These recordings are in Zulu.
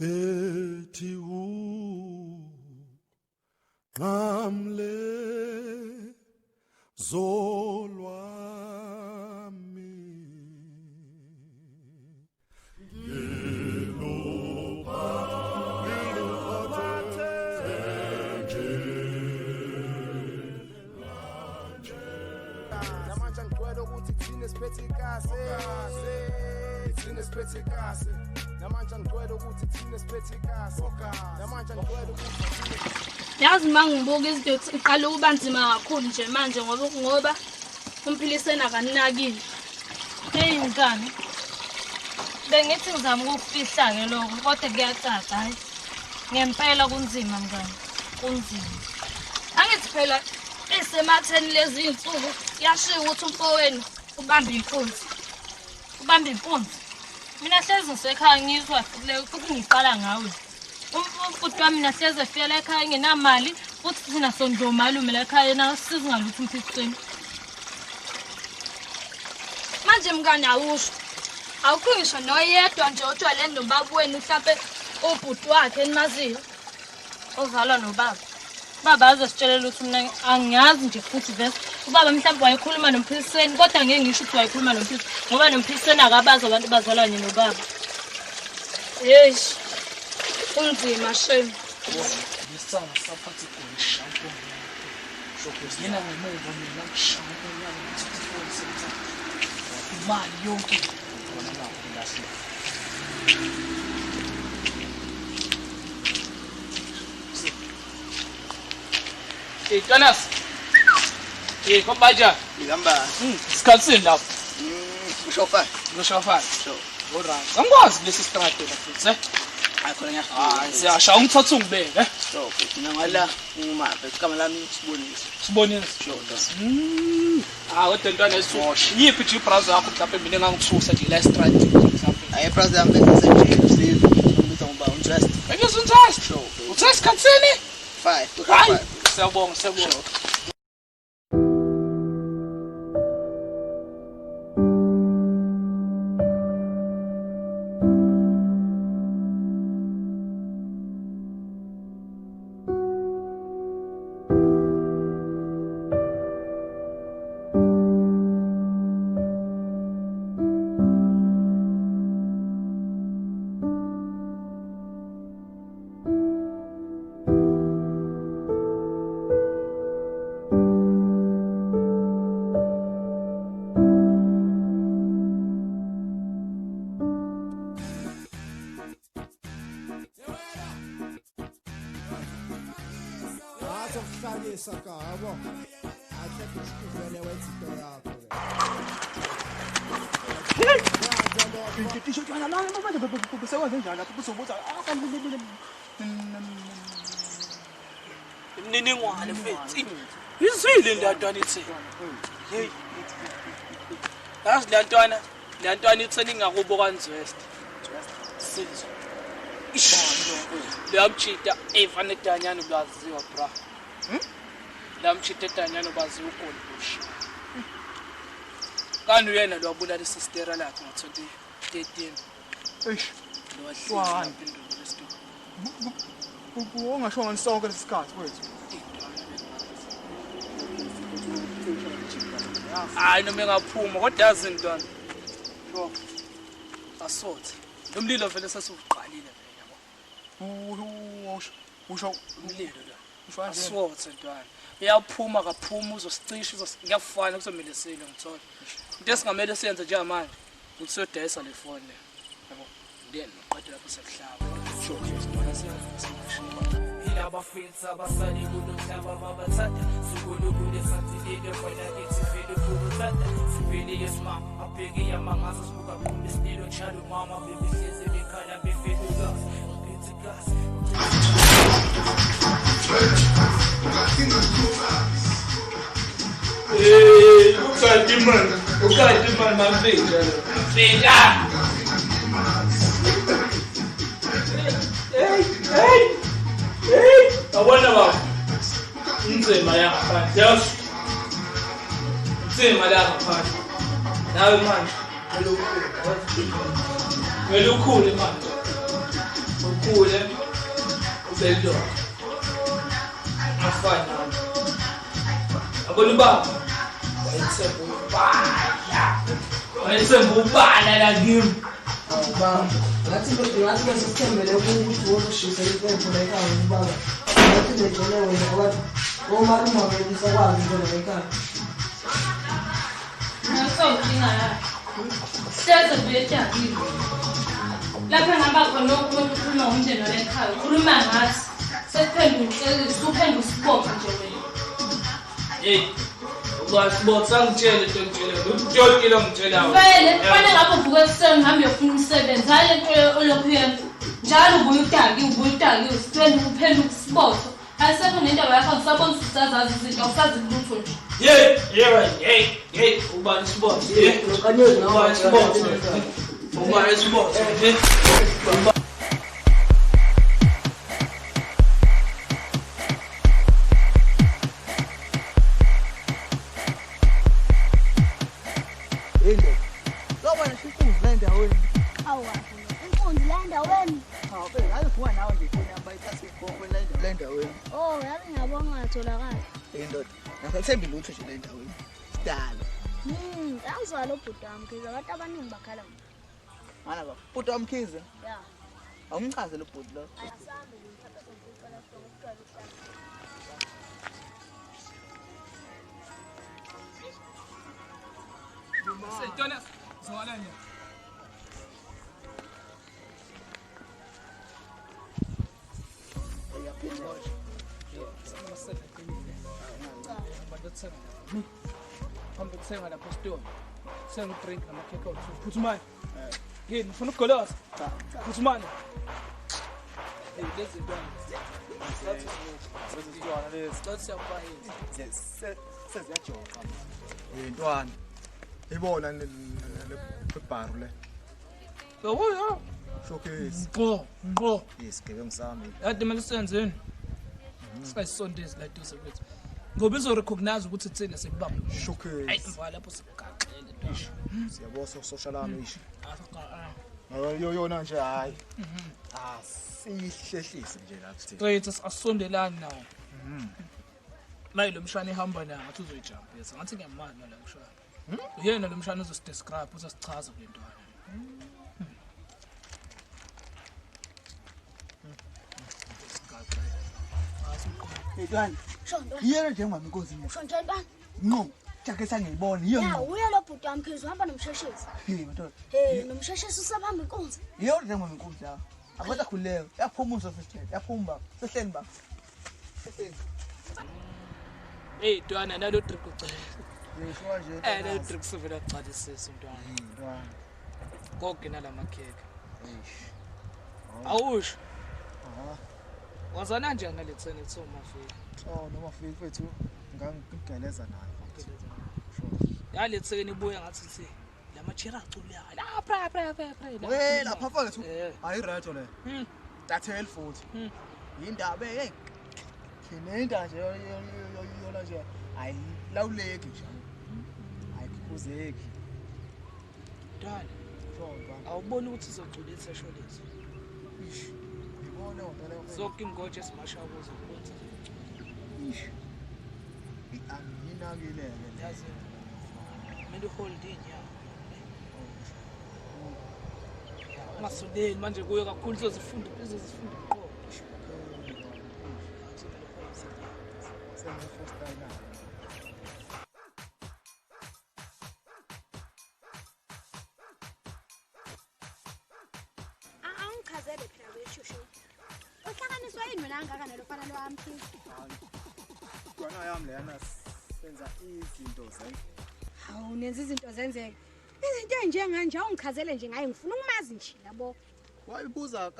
ethi ngamle zolwami namanje ngicela ukuthi thina siphethe kahle thina siphethe kahle namanje ngicela ukuthi thina siphethe kahle namanje ngicela ukuthi yazi mangibuka izinto iqala ukuba nzima kakhulu nje manje ngoba Mphiliseni akaninakile hey ngani bengithi ngizama ukufihla ke lokho kodwa kuyacaca hayi ngempela kunzima mngani kunzima angithi phela esematheni lezi insuku yashiya ukuthi umfowenu ubamba inkunzi mina hlezi ngisekhaya ngizwa futhi ngiqala ngawe umfuthi wami nahleze efela ekhaya nginamali futhi thina sondlo malume la ekhaya na sizi ngalutho Mphiliseni manje mngani awusho awukho ngisho noyedwa nje otshwale nobaba wenu mhlawumbe ubhuti wakhe enimaziyo ozalwa nobaba baba azositshelela ukuthi mina angiyazi nje futhi vese ubaba mhlawumbe wayekhuluma noMphiliseni kodwa ngeke ngisho ukuthi wayekhuluma noMphiliseni ngoba noMphiliseni akabazi abantu bazalwane nobaba yesh kunzima shame ngisanga saphathi kunishampo ngena ngemuva mina ngishampo nyama ngithatha imali yonke wona la ngilahla Jonas. Kombaja. Ngihamba. Sikhatsini lapho. Ushofa. Ngishofana. So. Alright. Angikwazi lesi strate futhi, Akhona ngiyazi. Siyasha ungithatha ungibeke, So, mina ngala ngimaphe igama lami Sibonise. Sibonise. Shoda. Kodwa ntwana esisho. Yiphi nje ibrowser yakho mhlawumbe mina engangithusa nje la strate mhlawumbe. Ayi browser yami bese nje save. Ngibizwa ngoba interest. Ngiyazwa interest. Sure. Uthesa khatsini? 5. Siyabonga. sakabo ahle kusikuvele wethu yakho Ngisho twana la manje besekwenze njani lapho kuzobuza imniningwane mfethu izwile lentwana ithi hey yazi lentwana ithi ningakubo kanzwest sizwe liyamchita efane danyana ubaziwa bra lamchita danyana ubaziwa uGolbush kanti uyena lo wabulala isistera lakhe ngo-2013 Wani ungasho ngani sonke lesikhathi kwethu hayi noma engaphuma kodwa yazi ntwana asothe lo mlilo vele sesiuqalile vele usho umlilo la asothe ntwana uyaphuma kaphuma uzosicisha ngiyafana kuzomelisile ngithola into esingamele siyenze nje manje ukuthi siyodayisa le phone le yabo then qeda lapho sekuhlaba Ilaba fields abasali kulomhlaba babathatha sukulukule santilile khona kithi vele kubuthatha sivele yesimama abheke yamangazo sibuka kumbe stilo njalo mama bebehleze bekhala befeduka phethi gas ukati man mafika fika Hey, abona baba. Inzima yakho. Yes. Inzima yakho. Nawe manje, ngelukhulu manje. ukhule ubeldo afana abona baba wayesembubala la kimi Baba, ngathi besithembele ukuthi wokushisa iphepho la ekhaya baba. Ngathi ngejele wena ngoba omaruma wena isakwazi into la ekhaya. Nasawukinga la. Sithatha bejabile. Lapha ngaba khona ukukhuluma ngomndeni wala ekhaya. Ukhuluma ngathi sephendula usibopha nje wena. hey Ubasibotsa ngitshele into ngitshele utshotile ngitshelayo Vele kufanele ngabe uvuka ekuseni ngihambe uyofuna umsebenzi hale nto olokhu yenza njalo ubuye udaki uphendula usibopha ayisekho nendaba yakho ngisabona usazazi izinto awusazi lutho nje hey ubani isibotha ubani isibotha Oh, yazi ngiyabonga ungatholakala. Indoda. Ngathemba lutho nje le ndaweni. Sidala. Angizwa lo bhuti wami kiza abantu abaningi bakhala ngani. Mana baba. Bhuti wamkhize. Ya. Awumchaze lo bhuti lo. Asambe ngithatha sokucela sokucela uhlala. Sentona zolanya Thenga lapho esitolo. Senga drink namakhekhe awuthu. Phuthumani. Yini ufuna ukugoloza? Phuthumani. Hey, lezi ntwana. Sezizwana lezi. Lezi siyabhayisa. Seziyajoqa. Ntwana. Ibona le bharu le. Yabo. Showcase. Ngqo. Isigebengu sami. Yade manje senzeni? Sikayisondezi la duze kwethu. Ngoba izorecognize ukuthi thina sekubamba. Showcase. Hayi mva lapho sikugaxele nto. Siyabona social ngisho. Yona nje hayi. Sihlehlise nje lapha sithini. Wethu asondelani nawo. Maye lo mshana ehamba naye ngathi uzoyijump yesa. Ngathi ngiyamani la mshana. Uyena lo mshana uzosdescribe uzosichaza kule ntwana. Ntwana. Shondo. Yena njengami inkosi yethu. Shondo ntwana. Ngo, jake sangiyibona yiyo Ya, ngo. uya lo bhuti wami kiza uhamba nomsheshisi. Mntwana. Hey, nomsheshisi usabamba inkunzi. Yiyo njengami inkosi yakho. Akwetha khuleka. Yaphuma uzofisela. Yaphuma. Sehleni ba. Sehleni. Hey ntwana nalo drink ucela. Ngisho nje. Lo drink sivela qalisisa ntwana. Ntwana. Konke nalamakhekhe. Awusho. Wazana nje ngalethene kuthomafika. Noma fethu ngangigeleza naye. Yalethene ibuya ngathi si lamachira aculeka lapha. We lapha mfowethu. Hayi right le. Dathel futhi. Indaba hey. Kinenda nje yona nje ayilawuleki nje. Ayikuzeki. Ntwana. Shonga. Awuboni ukuthi izogculisa esho lezi. Ngibona ngempela. Zonke ingoje esimashawo uzokwenza. Anginakile Yazi. Manje hold inyawo. Ungasondeli manje kuyo kakhulu izozifunda izozifunda iqobo. Angichazele phela weshushu. Uhlanganiswa yini wena angaka nalofana lwami? Ntwana yami leyana senza izinto zenze. Hawu nenza izinto zenzeke. Izinto enjenganje awungichazele nje ngaye ngifuna ukumazi nje yabo. Wayibuza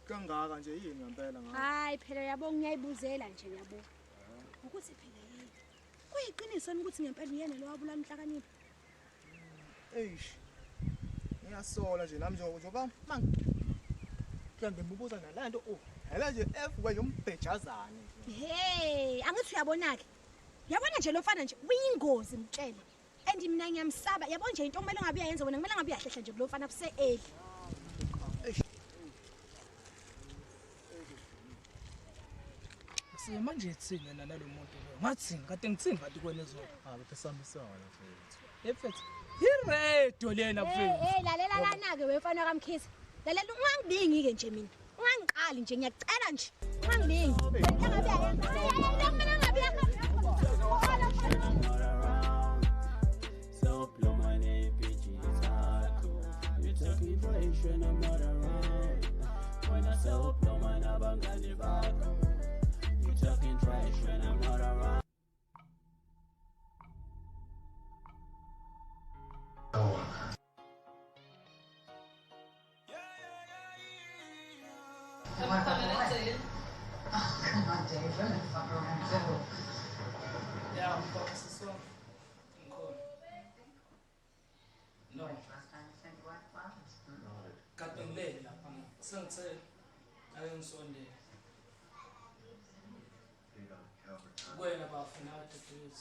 kangaka nje yini ngempela ngayo. Hayi phela yabo ngiyayibuzela nje yabo. Ukuthi phela yini? Kuyiqiniso ukuthi ngempela uyena lo wabula inhlakanipho. Eish. Ngiyasola nje nami njengoba manje ngibubuza nalanto ela nje F kweyombhejazane. Hey, angithi uyabona ke? Yabona nje lofana nje uyingozi mtshele. And mina ngiyamsaba. Yabo nje into kumele ngabe uyayenza wena kumele ngabe uyahlehla nje kulofana kuse eli. Eish. Mfundisi manje ethini nalo muntu lo? Ngathini kade ngithini bathi kona ezona? Bese sambisana mfethu. Efethu. Iredo lena mfethu. Lalela lana ke wefana kaMkhisi. Lalela ungangibingi ke nje mina. Ungangiqali nje ngiyacela nje. Ungangibingi. Yeah, this one. Cool. No. Cutting late. Sunset. I didn't Sunday. Going about an hour to do it.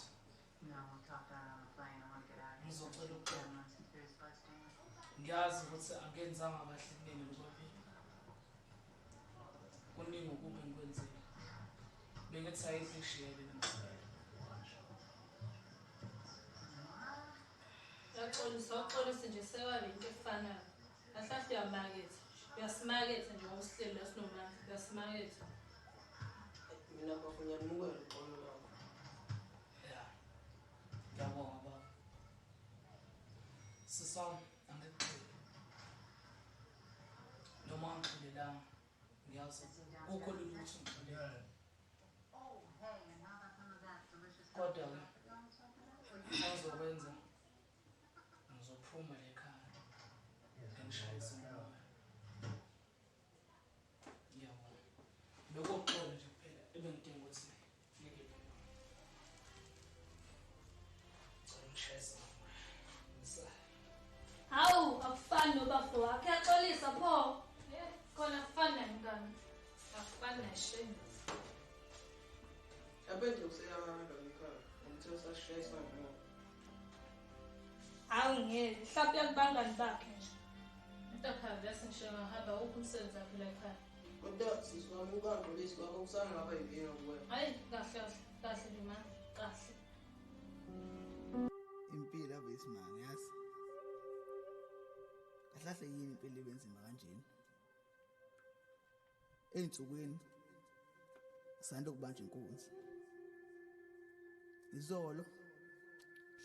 No, we'll talk about it on the plane. I want to get out of here. He's a little Yeah, I'm on some serious bus things. Guys, what's again? Zama bashlingene lokho. Kuningi ukube ngikwenzile. Bengithi sayizishiya lena. Yaxolisa nje sewabe into efanayo. Ahlahle uyamaketha. Uyasimaketha nje ngokusihlelo esinomandla. Uyasimaketha. Mina bafunya nimukela uxolo lakho. Yeah. Ngiyabonga baba. Sisam angiqhele. Noma ngixolelanga. Ngiyazi ukho lutho ngixolele. Oh, hey, and how about some of that delicious Kodwa ngizokwenza. Ngizophuma lekhaya. Ngishayise umoya. Ngiyabonga. Bekuxola nje kuphela ebengidinga ukuthi ngikephi. Ngishayise umoya. Hawu, akufani nobafo wakhe. Yaxolisa pho. Khona akufani ngani? Akufani neshame. Abende useyahamba ngekhaya. Umthetho sashayisa ngoba. Hawu ngeke. Mhlawumbe yakubangani bakhe nje. Into khavese ngisho ngahamba ukho umsebenzi wakhe la ekhaya. Kodwa sisiwamuka ngolisi kwakho kusana ngaba yivina kuwe. Hayi, kahle lima. Kahle. Impilo abesimanga yazi. Kahlahle yini impilo ebenzima kanjeni? Einsukwini sanda kubanja inkunzi. Izolo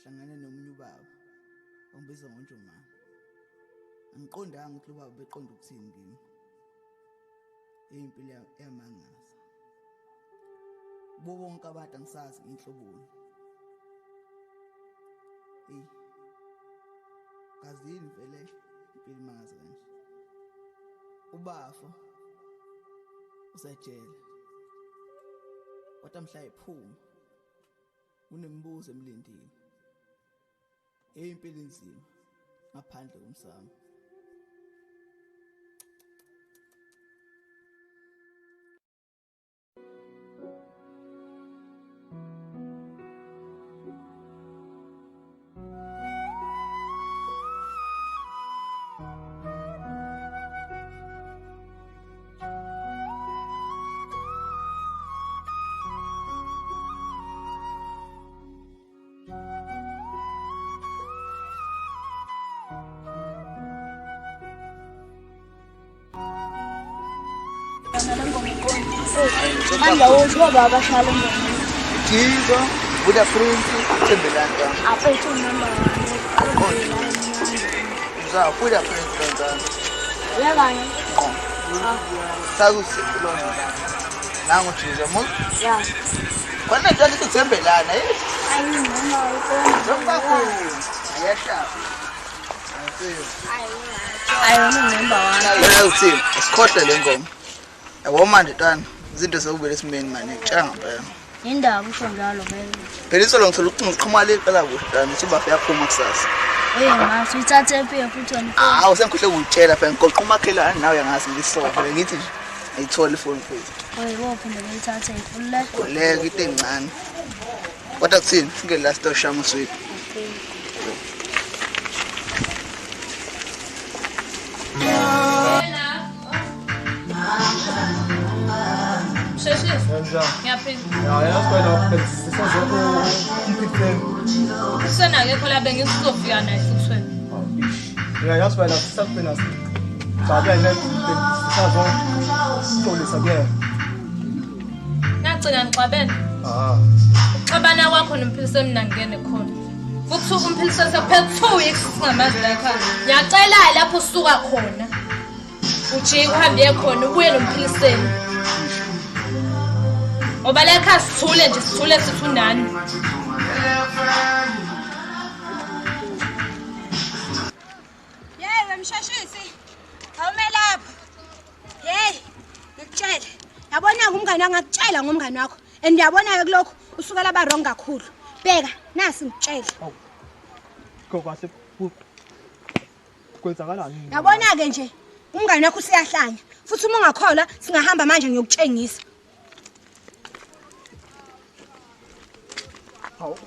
hlangane nomunye ubaba ongibiza ngoNjomani. Angiqondanga ukuthi ubaba beqonda ukuthini kimi. Impilo yamangaza. Bo bonke abantu angisazi inhloboni. Kazini vele impilo imangaza kanje. Ubafo usajela. Kodwa mhla ephuma unembuzo emlindile. Impilo inzima ngaphandle komsamo. Manda wokuba babashalo ngene. Jizo, Buda Prince, Tembelanda. Aphethe unamba 1. Uza Buda Prince kanjani? Uyakanye? Sakusi kulona. Nangu Jizo mu. Ya. Kwana njalo sithembelana Ayi noma ukona. Zombaku. Ayasha. Ayi unamba 1. Yena uthini? Sikhohle le ngoma. Yabo manje tana. Izinto sekubele simeni manje ngicanga phela. Indaba usho njalo phela. Phela isolo ngithola ukuthi ngiqhumala iqala kuhle tana ukuthi bafe yaphuma kusasa. Mase uyithathe empike futhi wena. Hawu sengikhohle ukutshela phela ngigoqa umakhelwane nawe uyangazi ngisola phela ngithi nje ayithola ifoni futhi. Wophinda ngiyithathe ikhulule. Kuleka into encane. Kodwa kuthini? Singeke last oshama sweet. Sheshisa. njani? Ngiyaphinda. Ya, yasibona sisazoku Mphiliseni. Sena ke khola bengisizofika naye futhweni. Ya, yasibona sisabena sabene sisazo solisa ke. Nagcina ngixabene. Xabana kwakho noMphiliseni mina ngene khona. Futhi uMphiliseni sephethe 2 weeks singamazi la ekhaya. Ngiyacela lapho usuka khona. Uje uhambe khona ubuye noMphiliseni. Ngoba la ekhaya sithule nje sithule sithi unani. Yey wemshashisi. Awume lapha. Hey, ngikutshela. Yabona umngane angakutshela ngomngane wakho. And yabona ke kulokho usuka laba wrong kakhulu. Bheka, nasi ngitshela. Kokase kwenzakalani? Yabona ke nje umngane wakho usiyahlanya. Futhi uma ungakhola singahamba manje ngiyokutshengisa. Hawu.